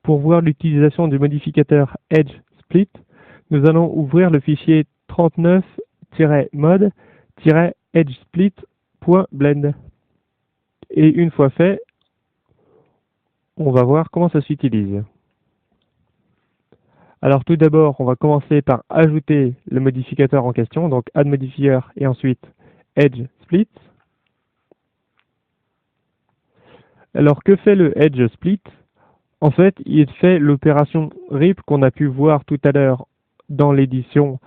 pour voir l'utilisation du modificateur Edge Split, nous allons ouvrir le fichier 39-mode-edgesplit.blend. Et une fois fait, on va voir comment ça s'utilise. Alors tout d'abord, on va commencer par ajouter le modificateur en question, donc add modifier et ensuite edge split. Alors que fait le edge split? En fait, il fait l'opération RIP qu'on a pu voir tout à l'heure dans l'édition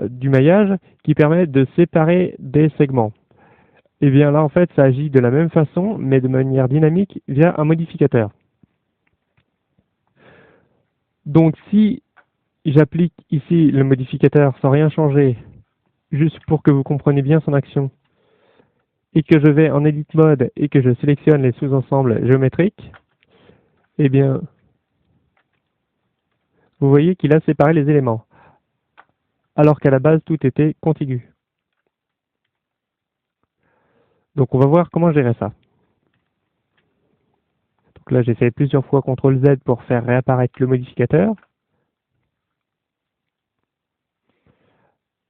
du maillage qui permet de séparer des segments. Et bien là, en fait, ça agit de la même façon, mais de manière dynamique via un modificateur. Donc si j'applique ici le modificateur sans rien changer, juste pour que vous compreniez bien son action, et que je vais en Edit Mode et que je sélectionne les sous-ensembles géométriques, eh bien, vous voyez qu'il a séparé les éléments, alors qu'à la base, tout était contigu. Donc on va voir comment gérer ça. Donc là, j'ai fait plusieurs fois CTRL Z pour faire réapparaître le modificateur.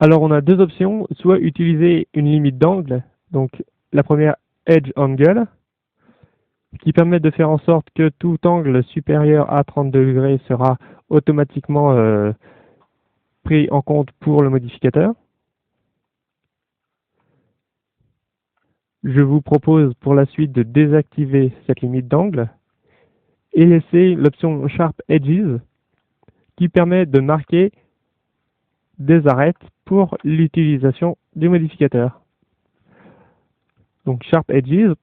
Alors on a deux options, soit utiliser une limite d'angle, donc la première Edge Angle, qui permet de faire en sorte que tout angle supérieur à 30 degrés sera automatiquement pris en compte pour le modificateur. Je vous propose pour la suite de désactiver cette limite d'angle et laisser l'option Sharp Edges qui permet de marquer des arêtes pour l'utilisation du modificateur. Donc Sharp Edges,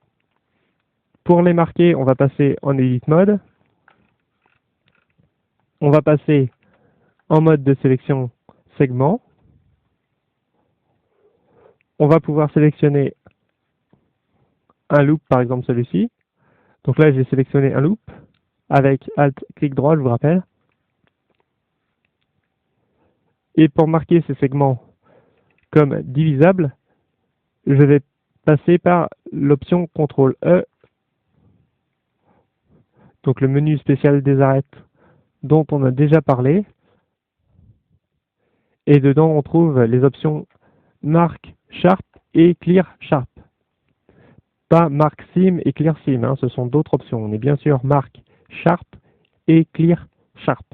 pour les marquer, on va passer en Edit Mode. On va passer en mode de sélection segment. On va pouvoir sélectionner un loop, par exemple celui-ci. Donc là, j'ai sélectionné un loop avec Alt, clic droit, je vous rappelle. Et pour marquer ces segments comme divisables, je vais passer par l'option CTRL E, donc le menu spécial des arêtes dont on a déjà parlé. Et dedans, on trouve les options Mark Sharp et Clear Sharp. Pas Mark Seam et Clear Seam, hein, ce sont d'autres options. On est bien sûr Mark Sharp et Clear Sharp.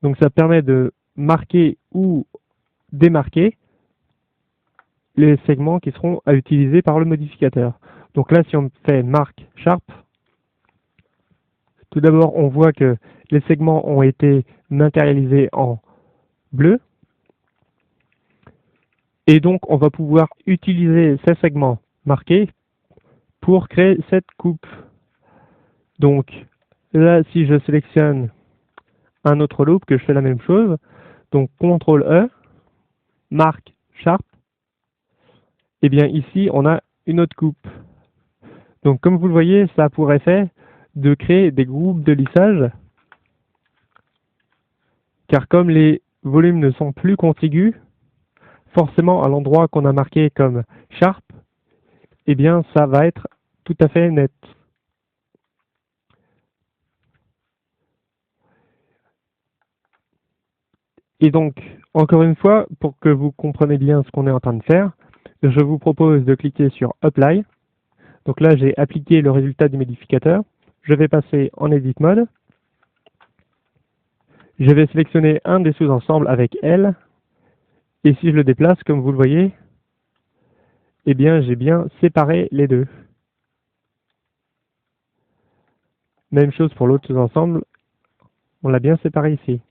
Donc ça permet de marquer ou démarquer les segments qui seront à utiliser par le modificateur. Donc là, si on fait Mark Sharp, tout d'abord, on voit que les segments ont été matérialisés en bleu. Et donc, on va pouvoir utiliser ces segments marqués pour créer cette coupe. Donc, là, si je sélectionne un autre loop, que je fais la même chose, donc CTRL E, Mark Sharp, et bien ici, on a une autre coupe. Donc, comme vous le voyez, ça a pour effet de créer des groupes de lissage, car comme les volumes ne sont plus contigus, forcément à l'endroit qu'on a marqué comme Sharp, eh bien ça va être tout à fait net. Et donc, encore une fois, pour que vous compreniez bien ce qu'on est en train de faire, je vous propose de cliquer sur Apply. Donc là, j'ai appliqué le résultat du modificateur. Je vais passer en Edit Mode. Je vais sélectionner un des sous-ensembles avec L. Et si je le déplace, comme vous le voyez, eh bien, j'ai bien séparé les deux. Même chose pour l'autre sous-ensemble, on l'a bien séparé ici.